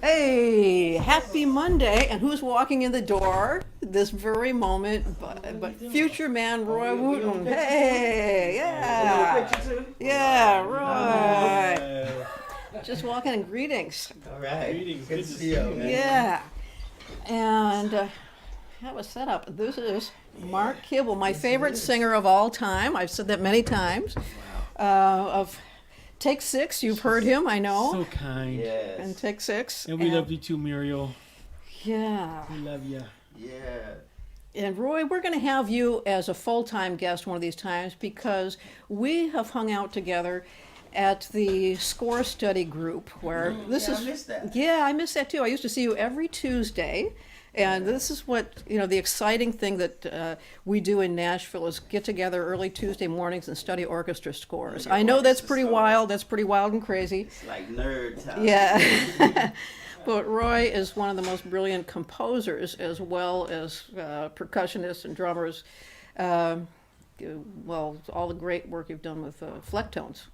Hey, happy Monday. And who's walking in the door this very moment but Futureman Roy Wooten. Hey, yeah. Yeah, Roy. Just walking in greetings. All right. Greetings. Good to see you. Yeah. And have a setup. This is Mark Kibble, my favorite singer of all time. I've said that many times. Of Take 6, you've heard him, I know. So kind. Yes. And Take 6. And we love you too, Muriel. Yeah. We love you. Yeah. And Roy, we're going to have you as a full-time guest one of these times because we have hung out together at the score study group where this yeah, is. I missed that. Yeah, I miss that too. I used to see you every Tuesday. And this is what, the exciting thing that we do in Nashville is get together early Tuesday mornings and study orchestra scores. I know that's pretty wild. That's pretty wild and crazy. It's like nerd time. Yeah. But Roy is one of the most brilliant composers as well as percussionists and drummers. Well, all the great work you've done with Flecktones.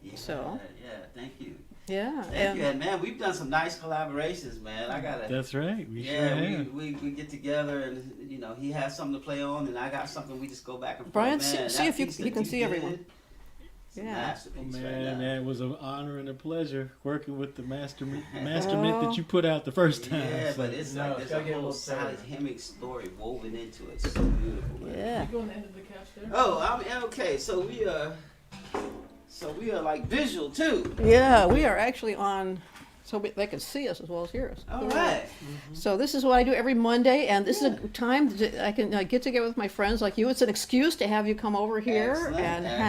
Yeah, So. yeah, thank you. Yeah. Thank you. And man, we've done some nice collaborations, man. I gotta. That's right. We sure Yeah, have. we get together and he has something to play on and I got something. We just go back and forth. Brian, Man, see if you piece that can see did, everyone. it's a Yeah. masterpiece right Man, now. it was an honor and a pleasure working with the master mint that you put out the first time. Yeah, So- but it's No, like it's there's gotta a get a whole little Sally further. Hemings story woven into it. It's so beautiful, man. Yeah. You go on the end of the couch there? Oh, okay. So we are like visual too. Yeah, we are actually on, so they can see us as well as hear us. All right. So this is what I do every Monday, and this is a time that I can get together with my friends like you. It's an excuse to have you come over here Excellent, and excellent,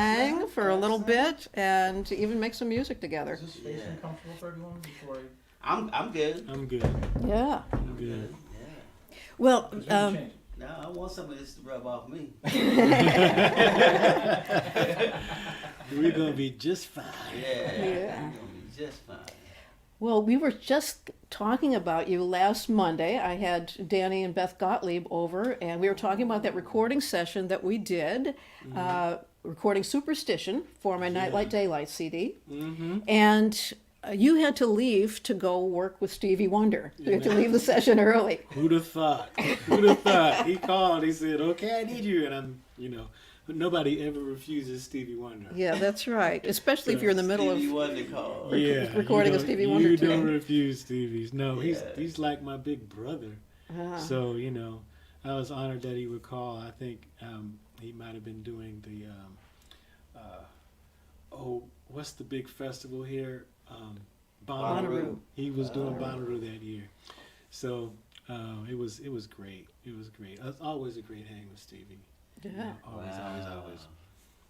hang for a little excellent. bit and even make some music together. Is this space Yeah. uncomfortable for everyone before I'm good. I'm good. Yeah. I'm good. Yeah. Well, I change it? Now I want some of this to rub off me. We're going to be just fine. Yeah. Yeah. You're gonna be just fine. well, we were just talking about you last Monday. I had Danny and Beth Gottlieb over, and we were talking about that recording session that we did, recording Superstition for my Nightlight Daylight CD. Mm-hmm. And you had to leave to go work with Stevie Wonder. You had to leave the session early. Who'd have thought? Who'd have thought? He called. He said, "Okay, I need you," and I'm, nobody ever refuses Stevie Wonder. Yeah, that's right. Especially if you're in the middle Stevie of. Wonder call. Yeah, recording you a Stevie don't- Wonder You today. don't refuse Stevie's. No, Yeah. he's like my big brother. So I was honored that he would call. I think he might have been doing the what's the big festival here? Bonnaroo. He was doing Bonnaroo that year. So it was great. It was great. It's always a great hang with Stevie. Yeah. Always.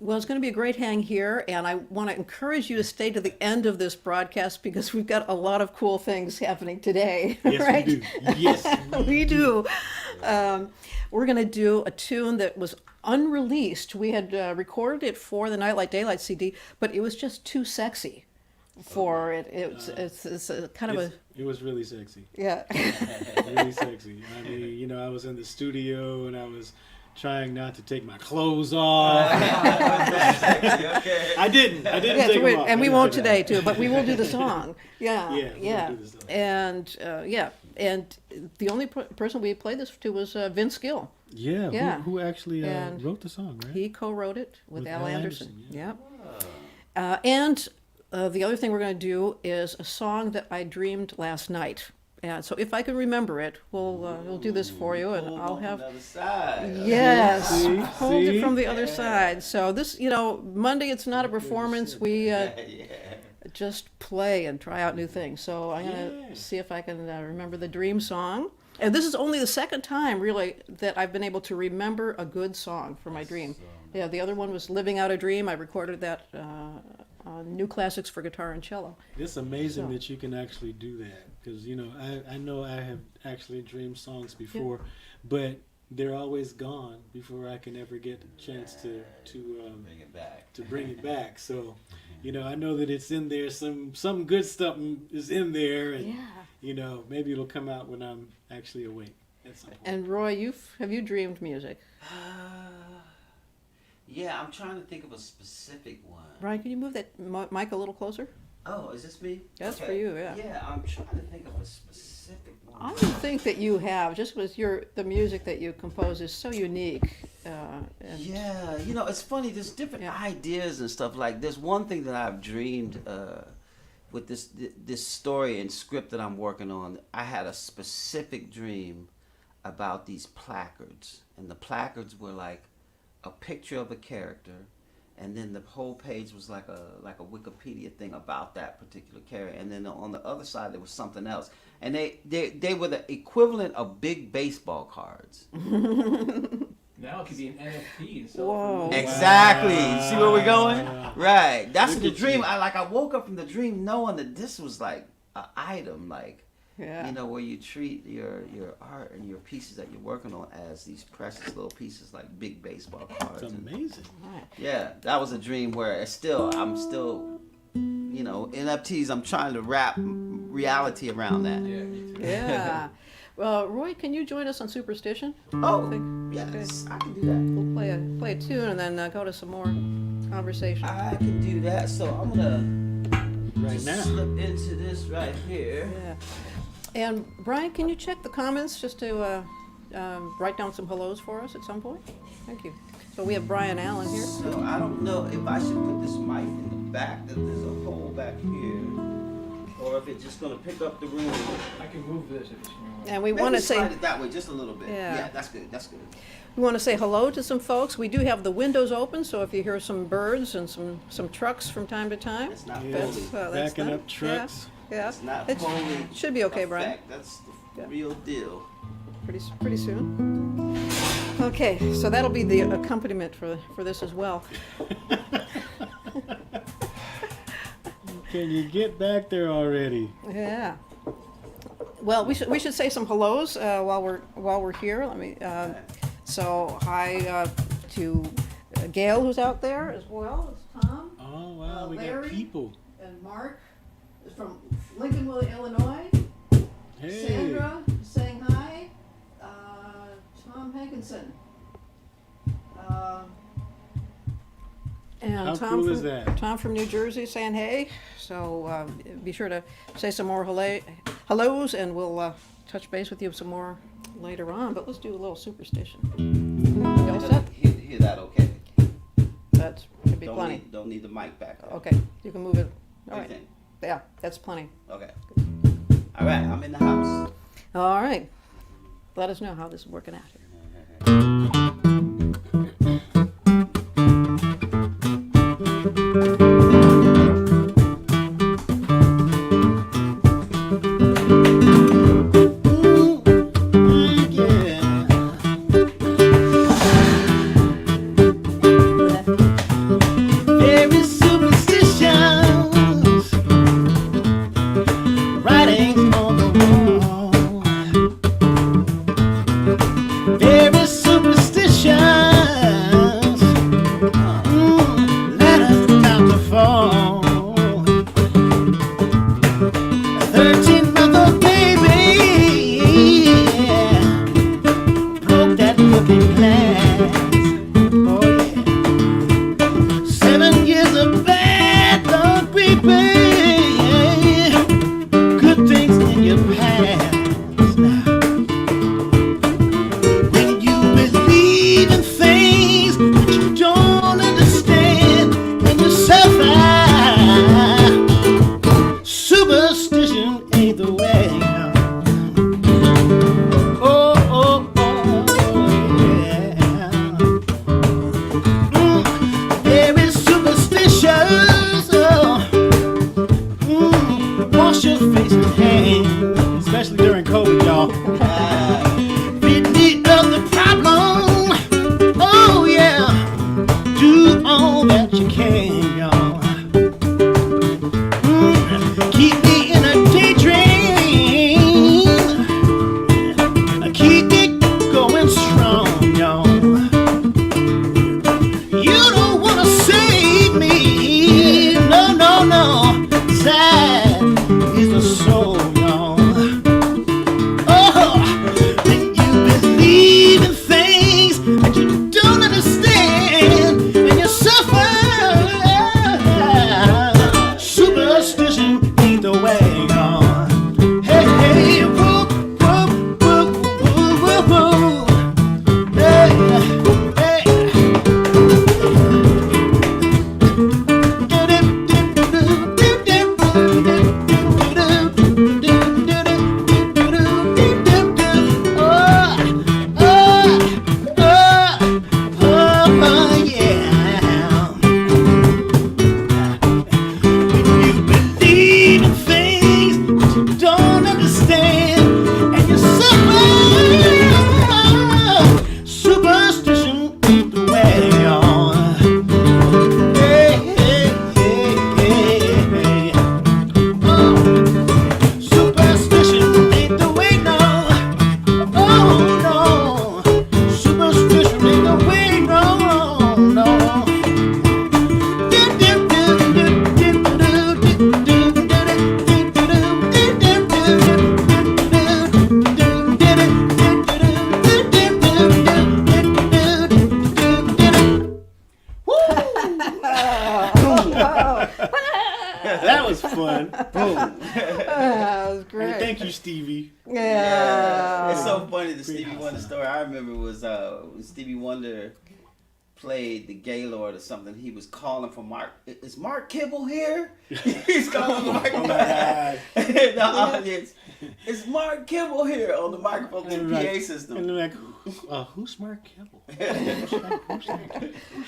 Well, it's going to be a great hang here, and I want to encourage you to stay to the end of this broadcast because we've got a lot of cool things happening today. Yes, right? we do. Yes, we do. We're going to do a tune that was unreleased. We had recorded it for the Nightlight Daylight CD, but it was just too sexy for it. It's a kind of a It was really sexy. yeah. Really sexy. I mean, I was in the studio and I was trying not to take my clothes off. Okay. I didn't Yeah, take so them off. and we I won't didn't. today too, but we will do the song. Yeah, Yeah, we'll yeah, do the song. and the only person we played this to was Vince Gill. Yeah, Yeah. Who actually And wrote the song, right? He co-wrote it with With Al Al Anderson. Anderson, Yep. Oh. And the other thing we're going to do is a song that I dreamed last night. And so if I can remember it, we'll do this for you, and Pulled I'll on have. the other side. Yes, See? pulled it See? from the other side. So this, Monday it's not a performance. We Yeah. just play and try out new things. So I'm going Yeah. to see if I can remember the dream song. And this is only the second time, really, that I've been able to remember a good song for my dream. Yeah, the other one was Living Out a Dream. I recorded that on New Classics for Guitar and Cello. It's amazing So- that you can actually do that because I know I have actually dreamed songs before, but they're always gone before I can ever get a chance to Bring it back. to bring it back. So, I know that it's in there. Some good stuff is in there, and maybe it'll come out when I'm actually awake at some point. And Roy, have you dreamed music? Yeah, I'm trying to think of a specific one. Brian, can you move that mic a little closer? Oh, is this me? That's for you, yeah. Yeah, I'm trying to think of a specific one. I would think that you have, just because the music that you compose is so unique. And Yeah, it's funny. There's different Yeah. ideas and stuff. Like, there's one thing that I've dreamed with this story and script that I'm working on. I had a specific dream about these placards, and the placards were like a picture of a character, and then the whole page was like a Wikipedia thing about that particular character, and then on the other side there was something else, and they were the equivalent of big baseball cards. Now it could be an NFT. So Whoa. Exactly. See where we're going? Wow. Right. That's Look the at dream. you. I woke up from the dream knowing that this was like an item, like yeah. where you treat your art and your pieces that you're working on as these precious little pieces, like big baseball cards. It's amazing. Right. Yeah, that was a dream where I'm still, NFTs. I'm trying to wrap reality around that. yeah, me too. Yeah. Well, Roy, can you join us on Superstition? Oh, Think- yes, I can do that. We'll play a tune and then go to some more conversation. I can do that. So I'm gonna Right just now. slip into this right here. Yeah. And Brian, can you check the comments just to write down some hellos for us at some point? Thank you. So we have Brian Allen here. So I don't know if I should put this mic in the back, that there's a hole back here, or if it's just gonna pick up the room. I can move this if it's more. And we Maybe want to say slide it that way just a little bit. Yeah. Yeah, that's good. That's good. we want to say hello to some folks. We do have the windows open, so if you hear some birds and some trucks from time to time, It's not Yes. holy. that's Backing them. up trucks. Yeah, It's not It holy. should be okay, Brian. effect. That's the Yeah. real deal. Pretty soon. Okay, so that'll be the accompaniment for this as well. Can you get back there already? Yeah. Well, we should say some hellos while we're here. Let me. So hi to Gail, who's out there as well. It's Tom Oh wow, we got Larry. people. and Mark is from Lincolnville, Illinois. Hey. Sandra saying hi. Tom Hankinson. And How Tom cool from, is that? Tom from New Jersey saying hey. So be sure to say some more hellos, and we'll touch base with you some more later on. But let's do a little superstition. You all set? Hear that okay? That's should be plenty. Don't need the mic back. Okay, you can move it. All What right. do you think? Yeah, that's plenty. Okay. All right, I'm in the house. All right. Let us know how this is working out here. Very superstitions, writings on the wall. Very superstitions, letters about to fall. 13-month-old baby broke that looking glass. Oh yeah. 7 years of bad luck, baby. Good things in your past now. When you believe in things that you don't understand in yourself, superstition ain't the way. Oh, oh, oh, yeah. story I remember was when Stevie Wonder played the Gaylord or something. He was calling for Mark. Is Mark Kibble here? He's calling Mark. Oh my God. The audience. Is Mark Kibble here on the microphone and the PA system? And they're like, who's Mark Kibble? Who's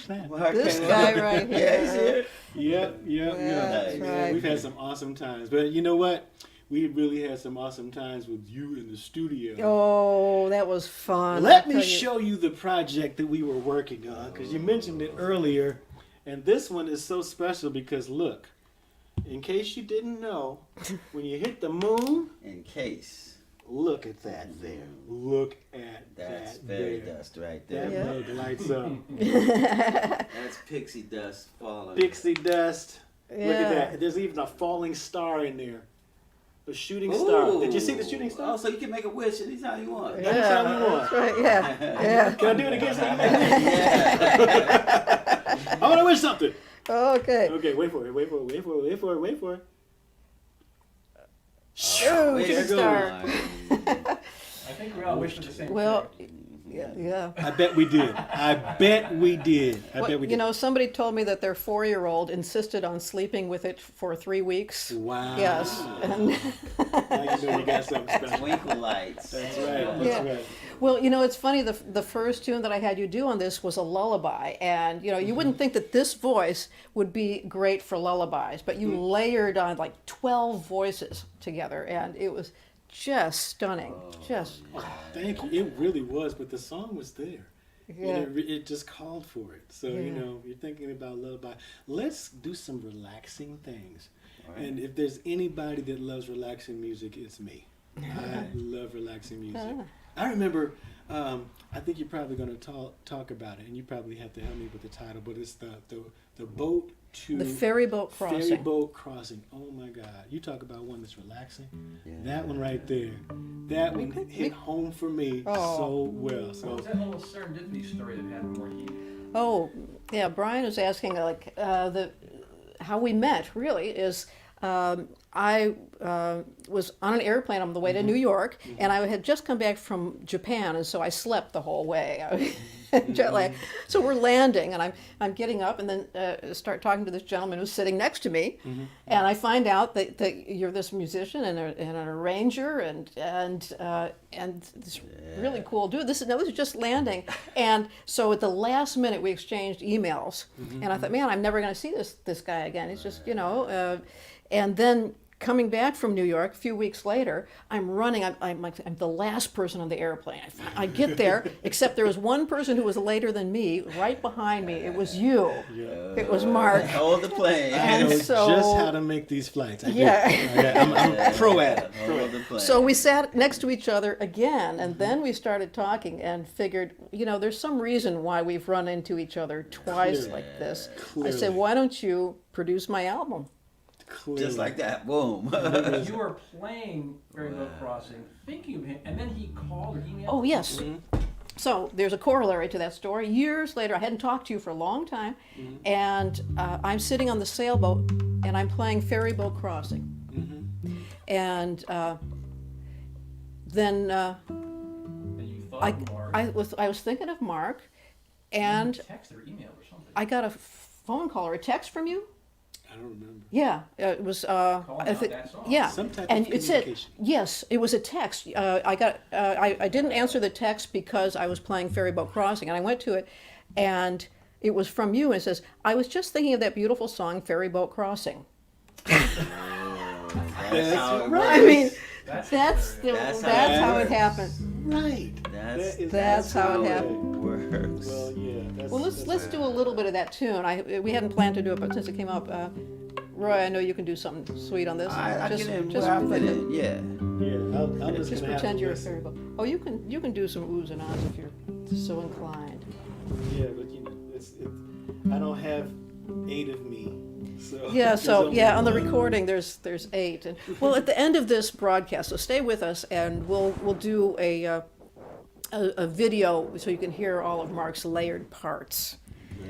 that? Mark This Kibble. guy right here. Yeah, he's here. Yep. That's right. We've had some awesome times. But you know what? We really had some awesome times with you in the studio. Oh, that was fun. Let I me tell you. show you the project that we were working on, because you mentioned it earlier. And this one is so special because, look, in case you didn't know, when you hit the moon, In case. look at that there. Look at That's that fairy there. dust right That there. mug lights up. That's pixie dust falling. Pixie dust. Look at Yeah. that. There's even a falling star in there. A shooting star. Did you see the shooting Oh, star? so you can make a wish anytime you want. Yeah, Anytime you want. that's right. Yeah, yeah. Can I do it again so you make it? Yeah. I want to wish something. Okay. Okay, wait for it. Wait for it. Wait for it. Wait for it. Wait for it. Oh, Wish shooting goes. star. I think we all wish for the same Well, thing. yeah. I bet we did. I bet we did. I Well, bet we did. you know, somebody told me that their 4-year-old insisted on sleeping with it for 3 weeks. Wow. Yes. And Now you know you got something special. Twinkle lights. That's right. That's Yeah. right. well, you know, it's funny. The first tune that I had you do on this was a lullaby, and you know, you wouldn't think that this voice would be great for lullabies, but you layered on like 12 voices together, and it was just stunning. Just Oh, thank you. It really was, but the song was there. yeah. And it just called for it. So, you Yeah. know, you're thinking about lullaby. Let's do some relaxing things. Right. And if there's anybody that loves relaxing music, it's me. I love relaxing music. I remember, I think you're probably going to talk about it, and you probably have to help me with the title, but it's the boat to... The ferry boat crossing. Ferry boat crossing. Oh my God. You talk about one that's relaxing. That one right there. That one hit home for me so well. What So was that little serendipity story that happened more heat? Oh, yeah. Brian was asking like how we met. Really is I was on an airplane on the way to New York, and I had just come back from Japan, and so I slept the whole way. Jet lag. So we're landing, and I'm getting up, and then start talking to this gentleman who's sitting next to me, and I find out that you're this musician and an arranger, and this really cool dude. This is just landing, and so at the last minute we exchanged emails, and I thought, man, I'm never going to see this guy again. He's just and then coming back from New York a few weeks later, I'm running. I'm the last person on the airplane. I get there, except there was one person who was later than me, right behind me. It was you. It was Mark. Hold the plane. I And know so- just how to make these flights. I do. Yeah. I'm pro at it. Hold the plane. So we sat next to each other again, and then we started talking and figured, there's some reason why we've run into each other twice Clearly. like this. I Clearly. said, why don't you produce my album? Clearly. Just like that. Boom. You were playing Ferry Boat Crossing, thinking of him, and then he called or emailed. Oh, yes. So there's a corollary to that story. Years later, I hadn't talked to you for a long time, and I'm sitting on the sailboat, and I'm playing Ferry Boat Crossing. And then And you thought of Mark. I was thinking of Mark, and Text or email or something. I got a phone call or a text from you. I don't remember. Yeah, it was. Calling I out think. that song. Yeah, Some type and of it said communication. yes. It was a text. I got. I didn't answer the text because I was playing Ferry Boat Crossing, and I went to it, and it was from you. And it says, "I was just thinking of that beautiful song, Ferry Boat Crossing." That's how it I works. mean, That's that's That's how that's it how it works. happened. Right. That's That's how it it happened. works. Well, yeah. That's, Well, let's do a little bit of that tune. We hadn't planned to do it, but since it came up, Roy, I know you can do something sweet on this. I just get in just where I fit pretend- in. Yeah. Yeah, I'm just Just gonna have pretend to you're a listen. ferry boat. Oh, you can do some oohs and ahs if you're so inclined. Yeah, but I don't have 8 of me. So Yeah. there's So only yeah, on the one. recording, there's 8. And well, at the end of this broadcast, so stay with us, and we'll do a video so you can hear all of Mark's layered parts.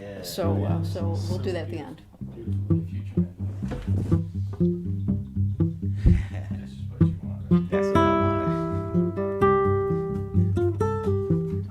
Yeah. So we'll do that at the end. Futureman. This is what you wanted. That's what I wanted.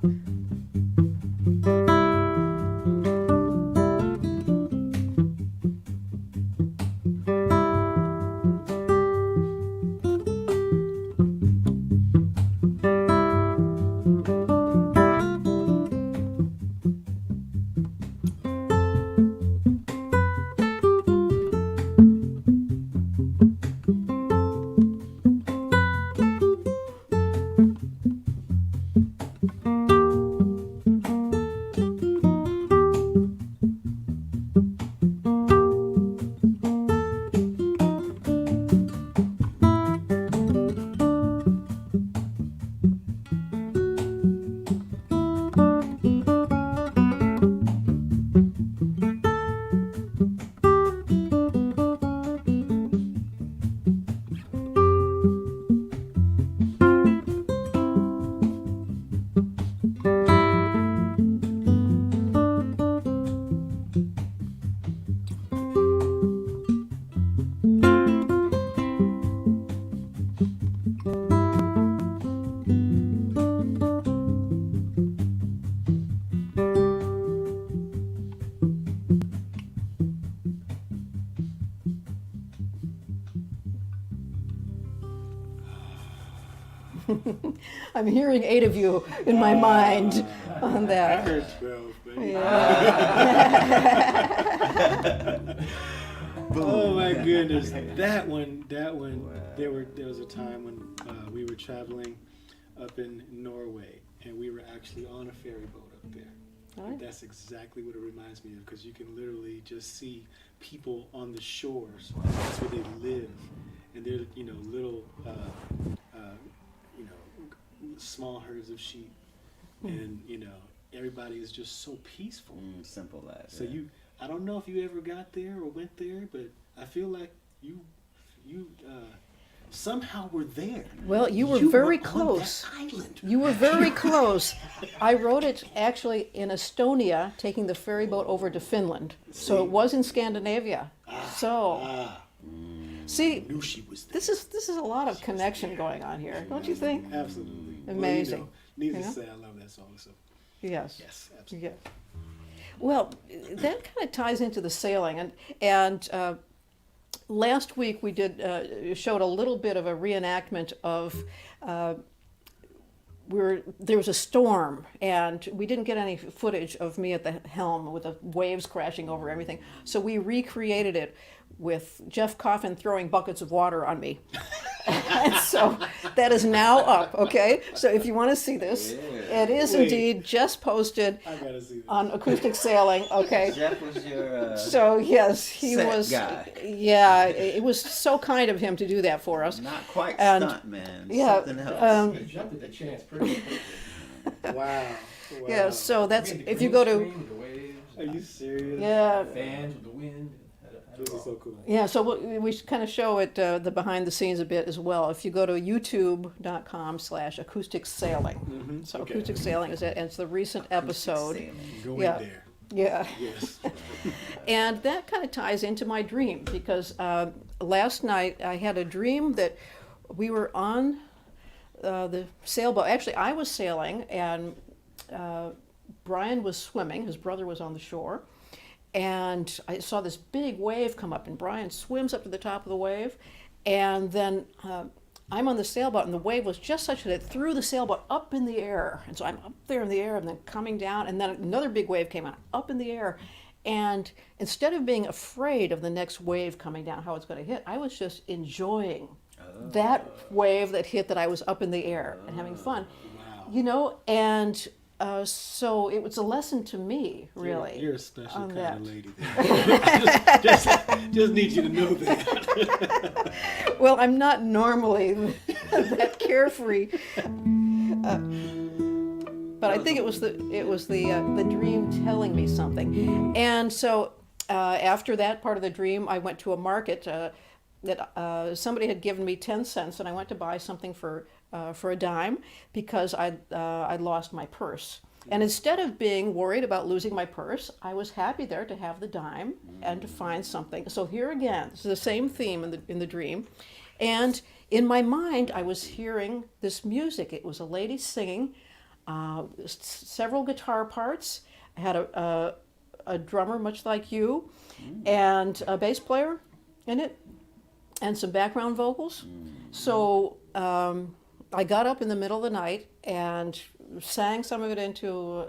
I'm hearing 8 of you in my mind on I that. heard 12, but oh my goodness, that one. There was a time when we were traveling up in Norway, and we were actually on a ferry boat up there. Right. And that's exactly what it reminds me of, because you can literally just see people on the shores. That's where they live, and they're little small herds of sheep, and everybody is just so peaceful. Simple life. So I don't know if you ever got there or went there, but I feel like you somehow were there. Well, you were very on close. that island. You were very close. I wrote it actually in Estonia, taking the ferry boat over to Finland. So it was in Scandinavia. See, I knew she was there. this is a lot of connection going on here, don't you think? Absolutely Amazing. Well, needless to say, I love that song. So Yes. yes, absolutely. Yeah. Well, that kind of ties into the sailing, and last week we showed a little bit of a reenactment of there was a storm, and we didn't get any footage of me at the helm with the waves crashing over everything. So we recreated it with Jeff Coffin throwing buckets of water on me. And so that is now up, okay? So if you want to see this, it is Wait. indeed just posted I gotta see this. on Acoustic Sailing, okay? Jeff was your So yes, he set was. guy. Yeah, it was so kind of him to do that for us. Not quite And- stunt man. yeah, Something else. You jumped at the chance pretty quickly. Wow. Yeah, so that's I mean, the if you green go to screen with the waves, Are you serious? yeah. fans with the wind. This is so cool. Yeah, so we kind of show it the behind the scenes a bit as well. If you go to youtube.com/acoustic sailing. So Okay. acoustic sailing is it, and it's the recent episode. Go Yeah. in there. Yeah, Yes. and that kind of ties into my dream because last night I had a dream that we were on the sailboat. Actually, I was sailing and Brian was swimming. His brother was on the shore. And I saw this big wave come up, and Brian swims up to the top of the wave, and then I'm on the sailboat, and the wave was just such that it threw the sailboat up in the air, and so I'm up there in the air, and then coming down, and then another big wave came out, up in the air, and instead of being afraid of the next wave coming down, how it's going to hit, I was just enjoying that wave that hit, that I was up in the air and having fun, and so it was a lesson to me, really. You're a special on kind that. of lady. Just need you to know that. Well, I'm not normally that carefree, but I think it was the dream telling me something. And so after that part of the dream, I went to a market that somebody had given me 10 cents, and I went to buy something for a dime because I'd lost my purse. And instead of being worried about losing my purse, I was happy there to have the dime and to find something. So here again, this is the same theme in the dream. And in my mind, I was hearing this music. It was a lady singing, several guitar parts. I had a drummer much like you, and a bass player in it, and some background vocals. So I got up in the middle of the night and sang some of it into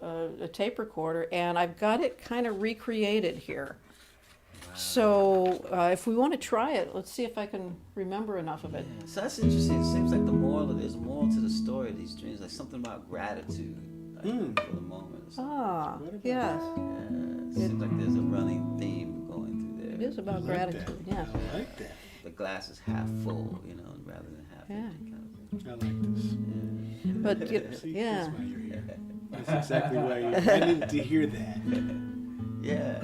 a tape recorder, and I've got it kind of recreated here. So if we want to try it, let's see if I can remember enough of it. So that's interesting. It seems like there's a moral to the story of these dreams, like something about gratitude for the moment. Ah, What about yes. It seems like there's a running theme going through there. It is about I like gratitude, that. yeah. I like that. The glass is half full, rather than half Yeah. empty. Kind of thing. I like this. But See, yeah. that's why you're here. That's exactly why you're here. I needed to hear that. Yeah,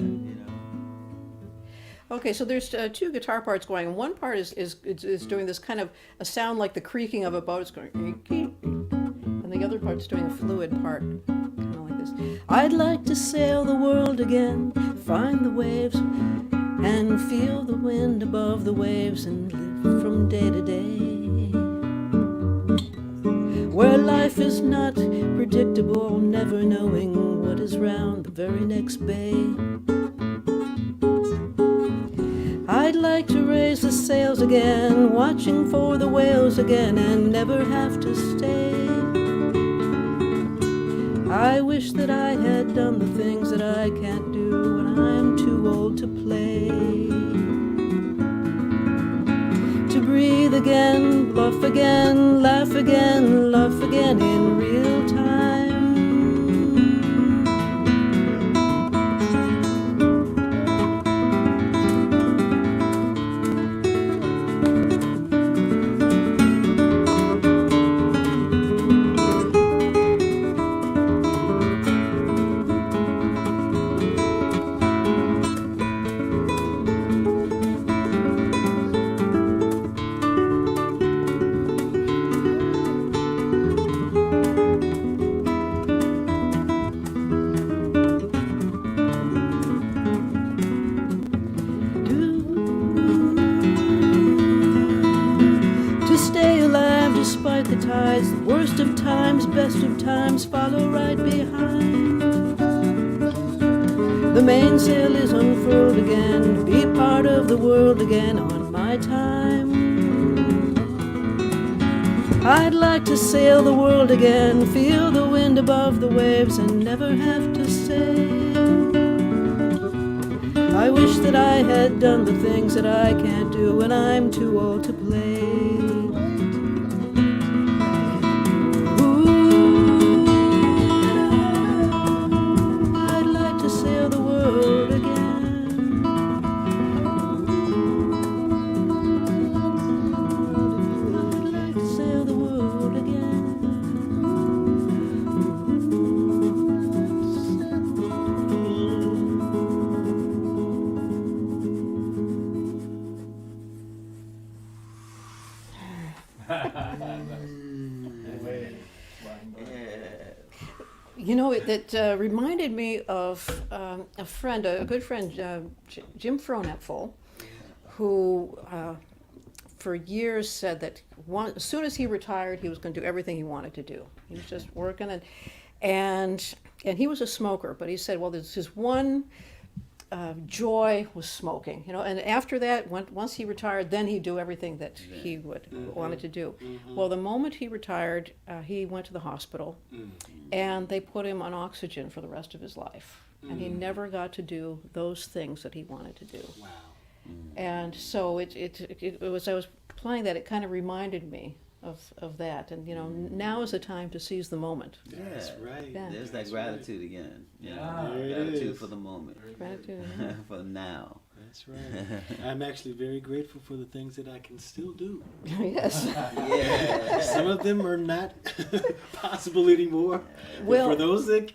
Okay, so there's two guitar parts going, and one part is doing this kind of a sound like the creaking of a boat. It's going, and the other part's doing a fluid part, kind of like this. I'd like to sail the world again, find the waves, and feel the wind above the waves, and live from day to day, where life is not predictable, never knowing what is round the very next bay. I'd like to raise the sails again, watching for the whales again, and never have to stay. I wish that I had done the things that I can't do when I'm too old to play. To breathe again, bluff again, laugh again, laugh again in real time. Despite the tides, the worst of times, best of times follow right behind. The mainsail is unfurled again, be part of the world again on my time. I'd like to sail the world again, feel the wind above the waves and never have to sail. I wish that I had done the things that I can't do when I'm too old to play. You know, it reminded me of a friend, a good friend, Jim Fronetful, who for years said that as soon as he retired, he was going to do everything he wanted to do. He was just working, and he was a smoker, but he said, well, there's his one joy was smoking, you know, and after that, once he retired, then he'd do everything that he wanted to do. Well, the moment he retired, he went to the hospital, and they put him on oxygen for the rest of his life, and he never got to do those things that he wanted to do. Wow. And so it was, I was playing that, it kind of reminded me of that, and you know, now is the time to seize the moment. That's right. Yeah. There's that That's gratitude right. again. Yeah. There it Gratitude is. for the moment. Gratitude. For now. That's right. I'm actually very grateful for the things that I can still do. Yes. Yeah. Some of them are not possible anymore. Well- But for those that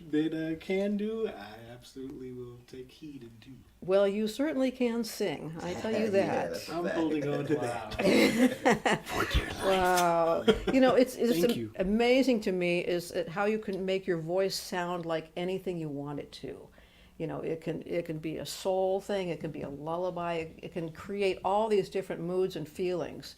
can do, I absolutely will take heed and do. Well, you certainly can sing, I tell you that. that's a I'm fact. holding on to Wow. that. For dear life. Wow. You know, it's Thank you. amazing to me is how you can make your voice sound like anything you want it to. You know, it can be a soul thing, it can be a lullaby, it can create all these different moods and feelings.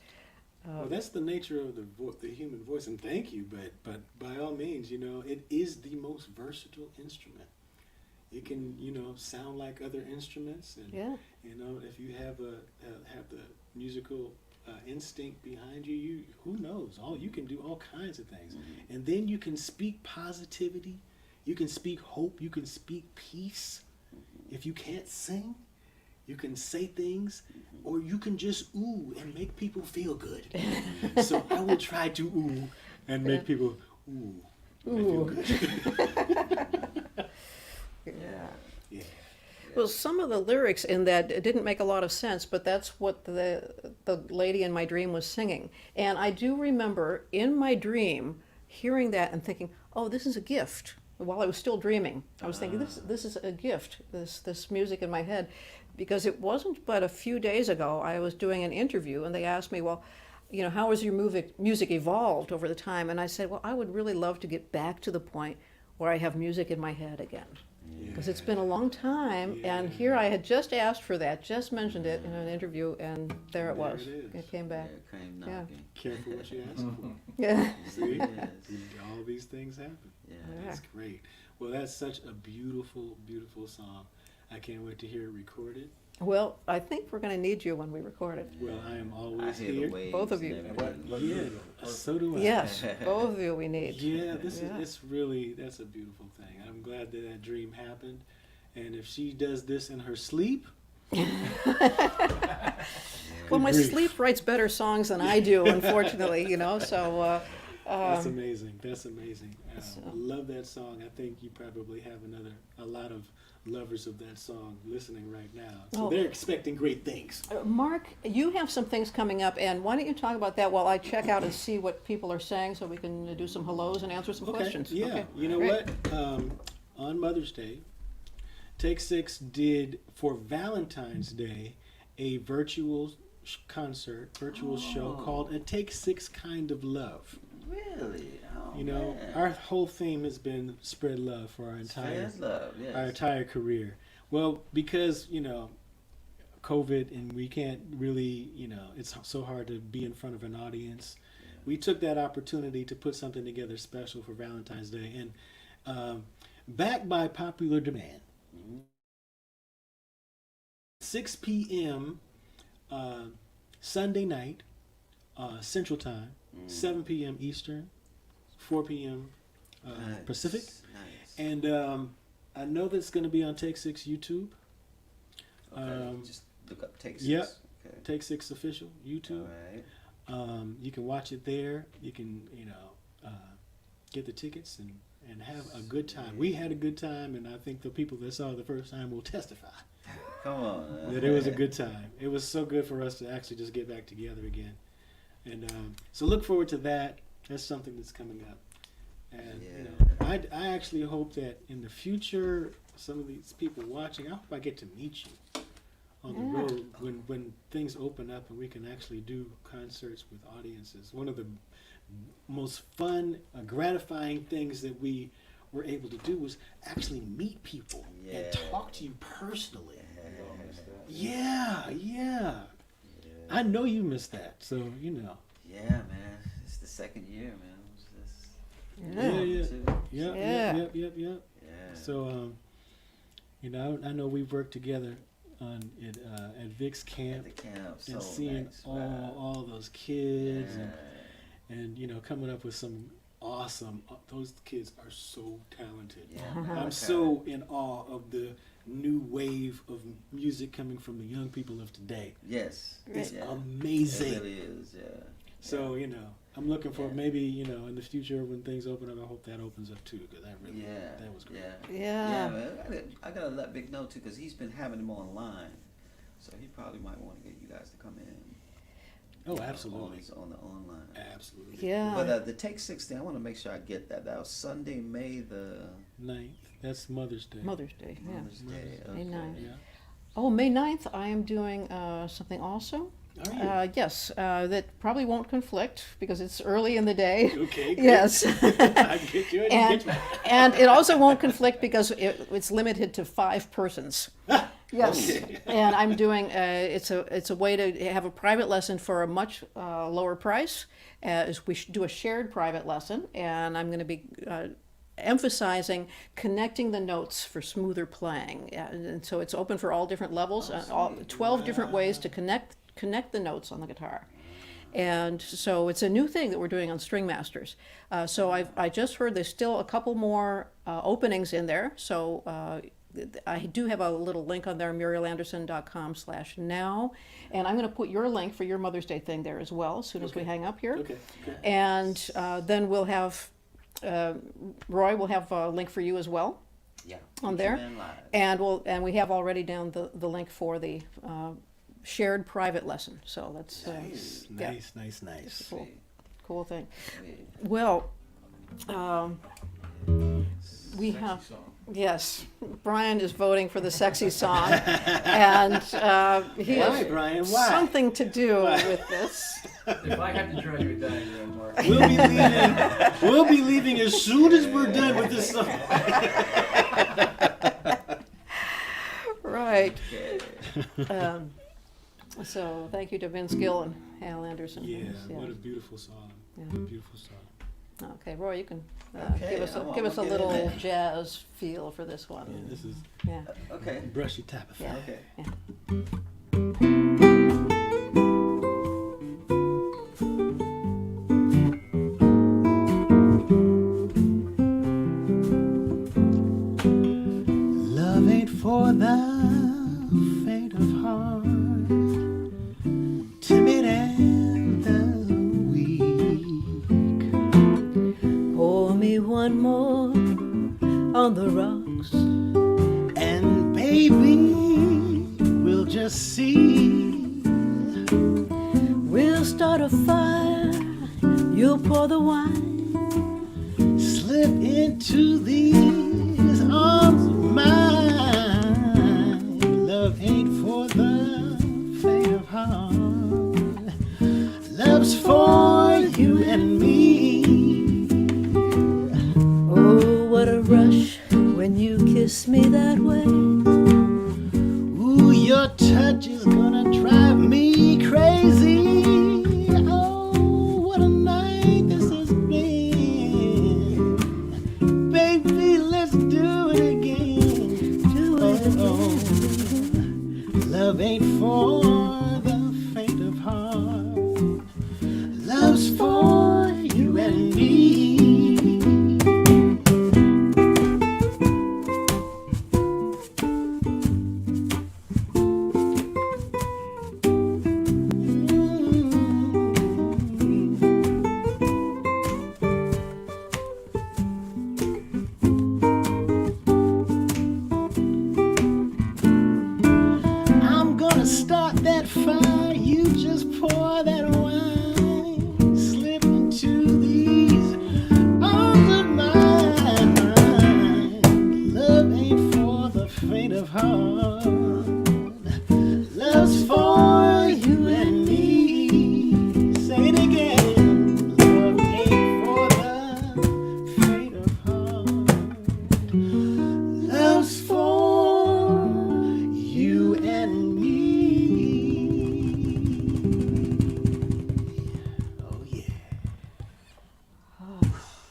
Well, that's the nature of the human voice, and thank you. But by all means, you know, it is the most versatile instrument. It can, you know, sound like other instruments, and Yeah. you know, if you have the musical instinct behind you, who knows? You can do all kinds of things, and then you can speak positivity, you can speak hope, you can speak peace. If you can't sing, you can say things, or you can just ooh and make people feel good. So I will try to ooh and make people ooh. And feel good. Yeah. Yeah. Well, some of the lyrics in that didn't make a lot of sense, but that's what the lady in my dream was singing. And I do remember in my dream hearing that and thinking, oh, this is a gift. While I was still dreaming, I was thinking, this is a gift, this music in my head. Because it wasn't but a few days ago, I was doing an interview, and they asked me, well, you know, how has your music evolved over the time? And I said, well, I would really love to get back to the point where I have music in my head again. Because it's been a long time, and here I had just asked for that, just mentioned it in an interview, and there it was. There it is. It came back. Yeah, came Yeah. knocking. Careful what you ask for. Yeah. See? Yes. All these things happen. Yeah. That's great. Well, that's such a beautiful, beautiful song. I can't wait to hear it recorded. Well, I think we're going to need you when we record it. Well, I am I always hear here. the waves. Both of you. and everything. Yeah, so do I. Yes, both of you we need. Yeah, this Yeah. is it's really that's a beautiful thing. I'm glad that that dream happened, and if she does this in her sleep, Well, my grief. sleep writes better songs than I do, unfortunately, so. that's amazing. That's amazing. so- Love that song. I think you probably have a lot of lovers of that song listening right now. So Oh. they're expecting great things. Mark, you have some things coming up, and why don't you talk about that while I check out and see what people are saying so we can do some hellos and answer some questions? Yeah. Okay, You know great. what? On Mother's Day, Take Six did for Valentine's Day a virtual virtual show called A Take Six Kind of Love. Really? Oh, You know, man. our whole theme has been spread love for our Spread love, yes. our entire career. Well, because COVID and we can't really, it's so hard to be in front of an audience. We took that opportunity to put something together special for Valentine's Day, and backed by popular demand. 6 p.m. Sunday night, Central Time, 7 p.m. Eastern, 4 p.m. Nice, Pacific. Nice. And I know that's going to be on Take Six YouTube. Okay, just look up Take Six. Yep. Okay. Take Six Official YouTube. All right. You can watch it there. You can, get the tickets and have a good time. We had a good time, and I think the people that saw it the first time will testify Come on. that it was a good time. It was so good for us to actually just get back together again. And so look forward to that. That's something that's coming up. And I actually hope that in the future, some of these people watching, I hope I get to meet you on the road when things open up and we can actually do concerts with audiences. One of the most fun, gratifying things that we were able to do was actually meet people and talk to you personally. Yeah. I know you missed that, so Yeah, man. It's the second year, man. Yep. Yeah. So, I know we've worked together on it at Vic's camp, At the camp, so and seeing nice, all those kids, Yeah. and coming up with some awesome. Those kids are so talented. Yeah, man. I'm so in awe of the new wave of music coming from the young people of today. Yes. It's yeah. amazing. It really is, yeah. So I'm looking for maybe in the future when things open up. I hope that opens up too, because that was great. Yeah, man. I gotta let Vic know too, because he's been having him online, so he probably might want to get you guys to come in. Oh, absolutely. On the online. Absolutely. Yeah. But the Take Six thing, I want to make sure I get that. That was Sunday, May the 9th. That's Mother's Day. Mother's Day, yeah. Mother's Day. May Okay. 9th. Yeah. Oh, May 9th, I am doing something also. Are you? Yes, that probably won't conflict because it's early in the day. Okay. Good. Yes. I get you. I and, get you. and it also won't conflict because it's limited to 5 persons. Yes, Okay. and I'm doing it's a way to have a private lesson for a much lower price. As we do a shared private lesson, and I'm going to be emphasizing connecting the notes for smoother playing, and so it's open for all different levels, all 12 different ways to connect the notes on the guitar. And so it's a new thing that we're doing on String Masters. So I just heard there's still a couple more openings in there. So I do have a little link on there, murielanderson.com/now. And I'm going to put your link for your Mother's Day thing there as well as soon as we hang up here. Okay. Good. And then we'll have, Roy will have a link for you as well Yeah. on there. Futureman Live. And we have already down the link for the shared private lesson. So that's Nice. cool thing. Sweet. Well, we Sexy have, song. yes, Brian is voting for the sexy song, and he Why, has Brian? Why? something to do with this. If I had to draw you a diagram, Mark. We'll be leaving as soon as we're done with this song. Right. Okay. So thank you to Vince Gill and Hal Anderson. Yeah, Yeah. what a beautiful song. Yeah. What a beautiful song. Okay, Roy, you can Okay, give us I'm a gonna get little in there. jazz feel for this one. Yeah, this is Yeah. Okay. brushy type of thing. Yeah. Okay. Love ain't for the faint of heart, timid and the weak. Pour me one more on the rocks. And baby, we'll just see. We'll start a fire. You'll pour the wine. Slip into these arms of mine. Love ain't for the faint of heart. Love's for you and me. Oh, what a rush when you kiss me that way. Ooh, your touch is gonna drive me crazy. Oh, what a night this has been. Baby, let's do it again. Do it again. Oh, love ain't for the faint of heart. Love's for you and me. I'm gonna start that fire, you just pour that wine. Slip into these arms of mine. Love ain't for the faint of heart. Love's for you and me. Say it again. Love ain't for the faint of heart. Love's for you and me. Oh yeah.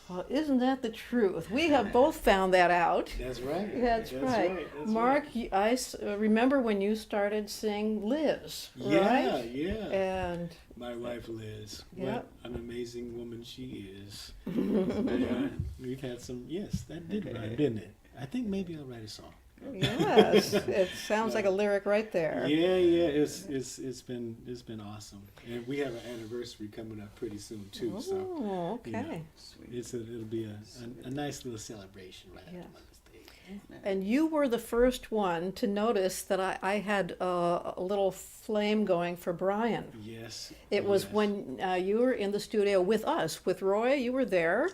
Well, isn't that the truth? We have both found that out. That's right. That's right. That's Mark, right. remember when you stared seeing Liz, Yeah, right? yeah. And My wife Liz. Yep. What an amazing woman she is. Yeah, we've had some. Yes, that did rhyme, didn't it? I think maybe I'll write a song. yes, it sounds like a lyric right there. Yeah, yeah. It's been awesome, and we have an anniversary coming up pretty soon too. So Oh, okay. you know, Sweet. it'll be a nice little celebration right Yeah. after Mother's Day. And you were the first one to notice that I had a little flame going for Brian. Yes. It was yes. when you were in the studio with us, with Roy. You were there.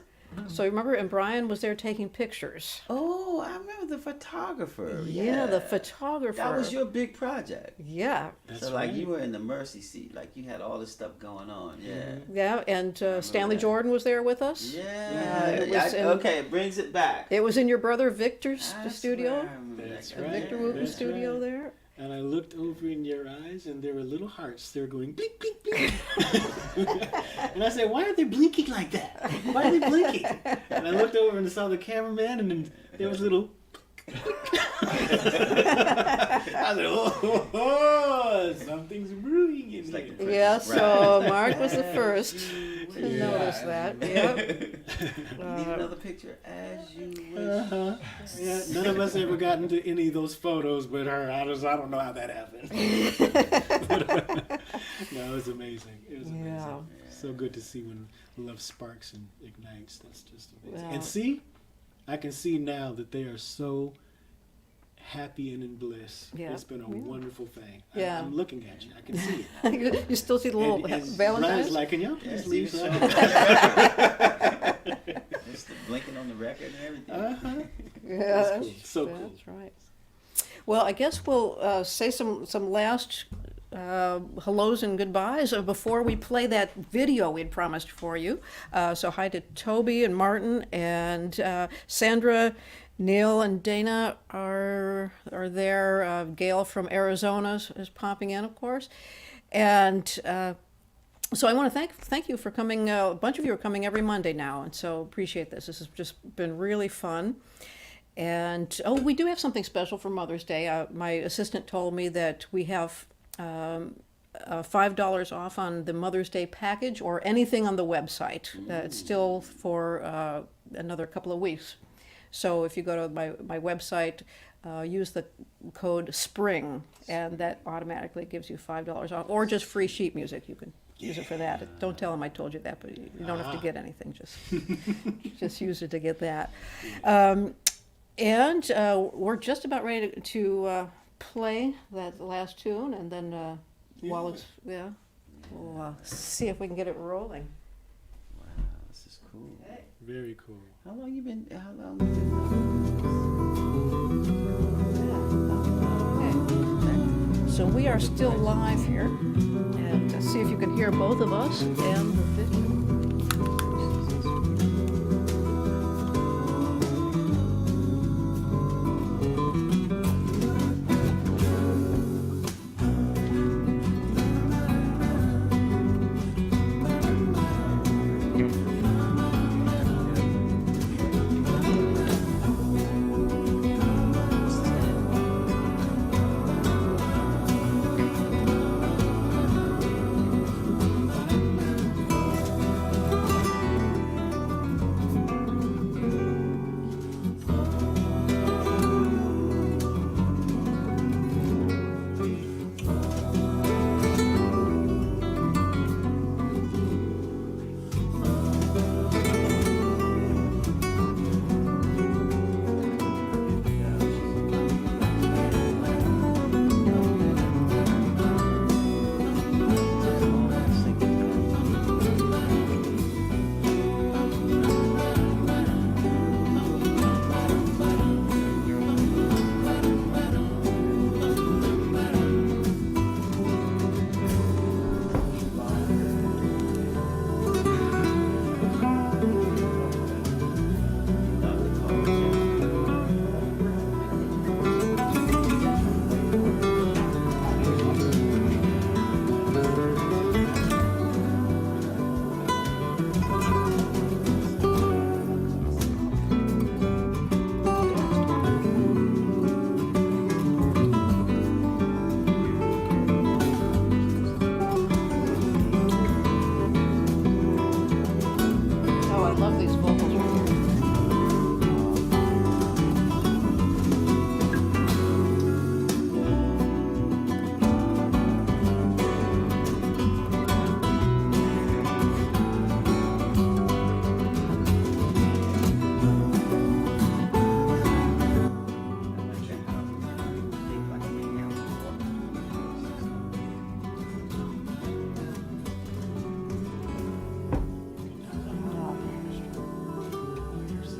So remember, and Brian was there taking pictures. Oh, I remember the photographer. Yeah, the photographer. That was your big project. Yeah, That's So like right. you were in the mercy seat, like you had all this stuff going on. Yeah. yeah, and Stanley that. Jordan was there with us. Yeah. it was in- okay, it brings it back. It was in your brother Victor's That's studio, where I remember That's that. right. Victor Wooten That's studio right. there. And I looked over in your eyes, and there were little hearts there going blink, blink, blink. And I said, "Why are they blinking like that? Why are they blinking?" And I looked over and saw the cameraman, and then there was little. I said, "Oh, something's brewing in It's like the here." Princess Yeah, so Bride. Mark was the first to Yeah. notice that. Yep. Need another picture as you wish. Uh-huh. Yeah, none of us ever got into any of those photos but her. I don't know how that happened. No, it was amazing. It was amazing. Yeah. So good to see when love sparks and ignites. That's just amazing. Wow. And see, I can see now that they are so happy and in bliss. Yeah. It's been a Yeah. wonderful thing. Yeah. I'm looking at you. I can see it. You still see the little And Brian's Valentine's? like, can y'all Yeah, please see leave the some? It's the blinking on the record and everything. Uh-huh. Yeah, That's cool. So cool. That's right. Well, I guess we'll say some last hellos and goodbyes before we play that video we'd promised for you. So hi to Toby and Martin and Sandra, Neil and Dana are there. Gail from Arizona is popping in, of course, and So I want to thank you for coming. A bunch of you are coming every Monday now, and so appreciate this. This has just been really fun. And we do have something special for Mother's Day. My assistant told me that we have $5 off on the Mother's Day package or anything on the website. It's still for another couple of weeks. So if you go to my website, use the code SPRING, and that automatically gives you $5 off, or just free sheet music. You can use it for that. Don't tell them I told you that, but you don't have to get anything. Just use it to get that. And we're just about ready to play that last tune, and then while it's we'll see if we can get it rolling. Wow, this is cool. Very cool. How long you been? Okay. So we are still live here, and see if you can hear both of us and the video.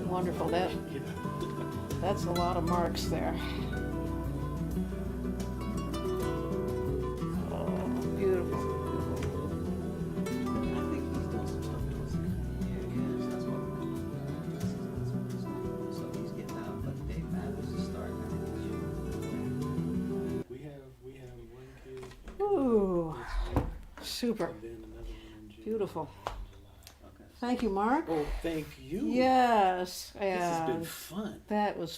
Wonderful. That's a lot of marks there. Oh, beautiful. I think he's doing some stuff towards the end. Yeah, that's what. So he's getting out, but Dave Matthews is starting. We have one kid. Ooh, super. And then another one in June. Beautiful. Okay. Thank you, Mark. Oh, thank you. Yes. This has been And fun. that was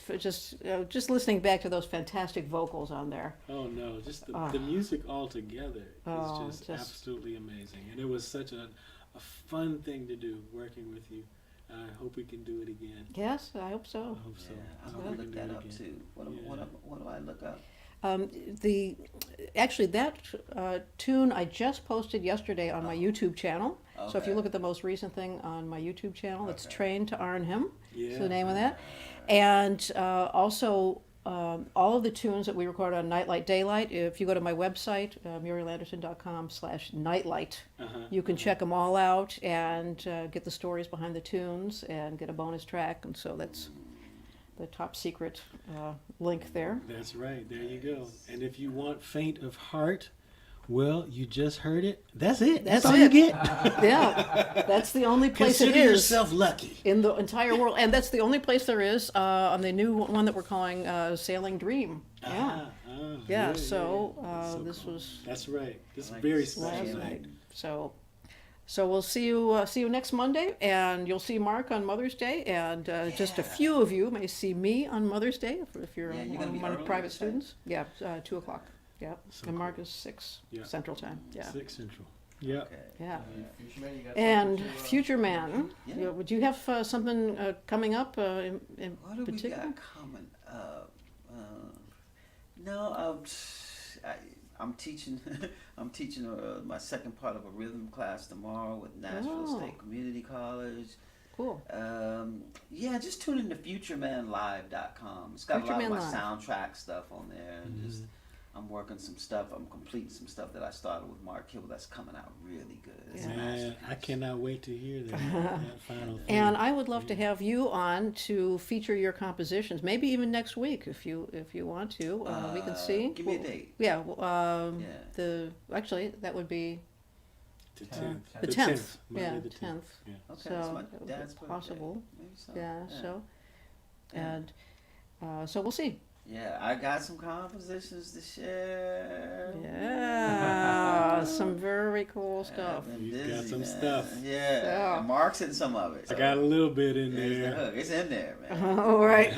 just listening back to those fantastic vocals on there. Oh no, just the music altogether Oh, is just just- absolutely amazing, and it was such a fun thing to do working with you. I hope we can do it again. Yes, I hope so. I hope so. Yeah, I I'm hope gonna we look can do that it up again. too. What do I look up? Actually that tune I just posted yesterday on my YouTube channel. So if you Okay. look at the most recent thing on my YouTube channel, it's Okay. Train to Arn Him. Yeah. Is the name of that. And also all of the tunes that we recorded on Nightlight Daylight, if you go to my website, murielanderson.com/nightlight, you can check them all out and get the stories behind the tunes and get a bonus track. And so that's the top secret link there. That's right. There you go. And if you want Faint of Heart, well, you just heard it. That's it. That's all you it. get. Yeah, that's the only place Consider it is yourself lucky. in the entire world. And that's the only place there is on the new one that we're calling Sailing Dream. Yeah. Yeah, so So this cool. was That's right. This is Like very this special last Sailing. night. night. So So we'll see you next Monday, and you'll see Mark on Mother's Day, and just a few of you may see me on Mother's Day if you're Yeah, you're gonna be one of early, private you said? students. Yeah, 2:00. Yeah, So and Mark cool. is 6 Yeah. Central Time. Yeah, 6 Central. Yep. Okay. yeah. Futureman, you got And something to, Futureman, Yeah. would you have something coming up in What do we particular? got coming up? No, I'm teaching. I'm teaching my second part of a rhythm class tomorrow with Nashville Oh. State Community College. Cool. Yeah, just tune in to FuturemanLive.com. It's got a lot of my Futureman Live. soundtrack stuff on there, and just I'm working some stuff. I'm completing some stuff that I started with Mark Kibble that's coming out really good. It's a Yeah. Man, masterpiece. I cannot wait to hear that final thing. And I would love to have you on to feature your compositions, maybe even next week if you want to. We can see. Give me a date. Yeah. Yeah. Actually that would be The 10th. the The 10th. Monday Yeah, the 10th. Yeah. Okay, So that's my that would dad's be birthday. possible. Maybe so. Yeah. So Yeah. and so we'll see. Yeah, I got some compositions to share. Yeah. Some very cool Yeah, stuff. I've been He's got busy, some man. stuff. Yeah, So- and Mark's in some of it. I so got a little bit in there's the there. hook. It's in there, man. All right.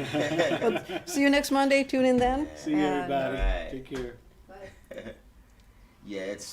Well, see you next Monday. Tune in then. See you, And- everybody. All right. Take care. Yeah, it's